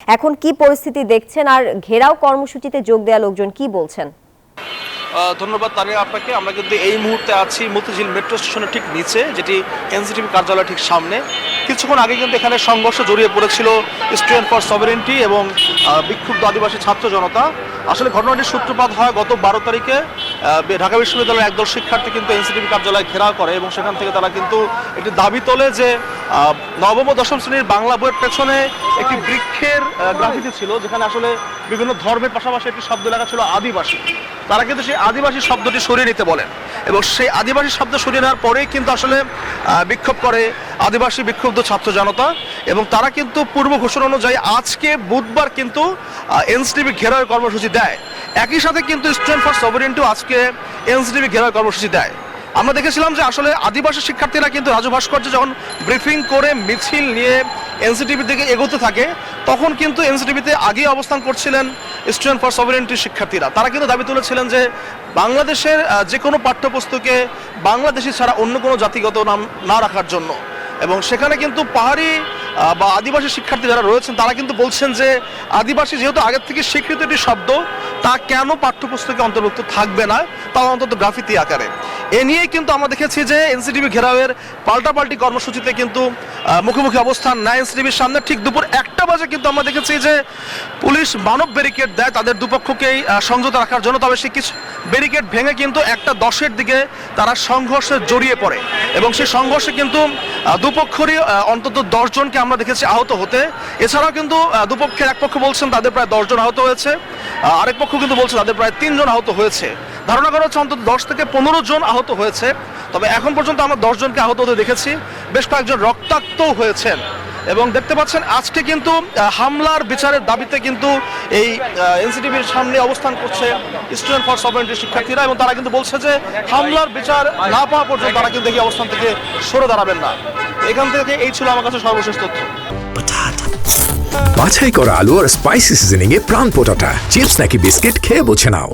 এখন কি পরিস্থিতি দেখছেন আর ঘেরাও কর্মসূচিতে যোগ দেওয়া লোকজন কি বলছেন? ধন্যবাদ তানিয়া আপনাকে। আমরা কিন্তু এই মুহূর্তে আছি মতিঝিল মেট্রো স্টেশনের ঠিক নিচে, যেটি এনসিটিভি কার্যালয়ের ঠিক সামনে। কিছুক্ষণ আগে কিন্তু এখানে সংঘর্ষ জড়িয়ে পড়েছিল স্টুডেন্ট ফর সভারেন্টি এবং বিক্ষুব্ধ আদিবাসী ছাত্র জনতা। আসলে ঘটনাটির সূত্রপাত হয় গত 12 তারিখে। ঢাকা বিশ্ববিদ্যালয়ের একদল শিক্ষার্থী কিন্তু এনসিটিভি কার্যালয় ঘেরাও করে এবং সেখান থেকে তারা কিন্তু একটি দাবি তোলে যে নবম ও দশম শ্রেণীর বাংলা বইয়ের পেছনে একটি বৃক্ষের গ্রাফিতি ছিল, যেখানে আসলে বিভিন্ন ধর্মের পাশাপাশি একটি শব্দ লেখা ছিল আদিবাসী। তারা কিন্তু সেই আদিবাসী শব্দটি সরিয়ে নিতে বলেন এবং সেই আদিবাসী শব্দ সরিয়ে নেওয়ার পরেই কিন্তু আসলে বিক্ষোভ করে আদিবাসী বিক্ষুব্ধ ছাত্র জনতা এবং তারা কিন্তু পূর্ব ঘোষণা অনুযায়ী আজকে বুধবার কিন্তু এনসিটিভি ঘেরাওয়ের কর্মসূচি দেয়। একই সাথে কিন্তু স্টুডেন্ট ফর সভারেন্টিও আজকে এনসিটিভি ঘেরাওয়ের কর্মসূচি দেয়। আমরা দেখেছিলাম যে আসলে আদিবাসী শিক্ষার্থীরা কিন্তু রাজু ভাস্কর্যে যখন ব্রিফিং করে মিছিল নিয়ে এনসিটিভির দিকে এগোতে থাকে, তখন কিন্তু এনসিটিভিতে আগে অবস্থান করছিলেন স্টুডেন্ট ফর সভারেন্টির শিক্ষার্থীরা। তারা কিন্তু দাবি তুলেছিলেন যে বাংলাদেশের যে কোনো পাঠ্যপুস্তকে বাংলাদেশি ছাড়া অন্য কোনো জাতিগত নাম না রাখার জন্য। এবং সেখানে কিন্তু পাহাড়ি বা আদিবাসী শিক্ষার্থী যারা রয়েছেন তারা কিন্তু বলছেন যে আদিবাসী যেহেতু আগের থেকে স্বীকৃত একটি শব্দ, তা কেন পাঠ্যপুস্তকে অন্তর্ভুক্ত থাকবে না, তাও অন্তত গ্রাফিতি আকারে। এ নিয়েই কিন্তু আমরা দেখেছি যে এনসিটিভি ঘেরাওয়ের পাল্টাপাল্টি কর্মসূচিতে কিন্তু মুখোমুখি অবস্থান নেয় এনসিটিভির সামনে। ঠিক দুপুর 1টা বাজে কিন্তু আমরা দেখেছি যে পুলিশ মানব ব্যারিকেড দেয় তাদের দুপক্ষকেই সংযত রাখার জন্য। তবে সেই কিছু ব্যারিকেড ভেঙে কিন্তু 1টা 10-এর দিকে তারা সংঘর্ষে জড়িয়ে পড়ে এবং সেই সংঘর্ষে কিন্তু দুপক্ষেরই অন্তত 10 জনকে আমরা দেখেছি আহত হতে। এছাড়াও কিন্তু দুপক্ষের এক পক্ষ বলছেন তাদের প্রায় 10 জন আহত হয়েছে, আরেক পক্ষ কিন্তু বলছে তাদের প্রায় 3 জন আহত হয়েছে। ধারণা করা হচ্ছে অন্তত 10 থেকে 15 জন আহত হয়েছে। তবে এখন পর্যন্ত আমরা 10 জনকে আহত হতে দেখেছি, বেশ কয়েকজন রক্তাক্তও হয়েছেন। এবং দেখতে পাচ্ছেন আজকে কিন্তু হামলার বিচারের দাবিতে কিন্তু এই এনসিটিভির সামনে অবস্থান করছে স্টুডেন্ট ফর সভারেন্টির শিক্ষার্থীরা এবং তারা কিন্তু বলছে যে হামলার বিচার না পাওয়া পর্যন্ত তারা কিন্তু এই অবস্থান থেকে সরে দাঁড়াবেন না। এখান থেকে এই ছিল আমার কাছে সর্বশেষ তথ্য। বাছাই করা আলু আর স্পাইসি সিজনিং এ প্রাণ পোটাটা চিপস নাকি বিস্কিট খেয়ে বোঝে নাও।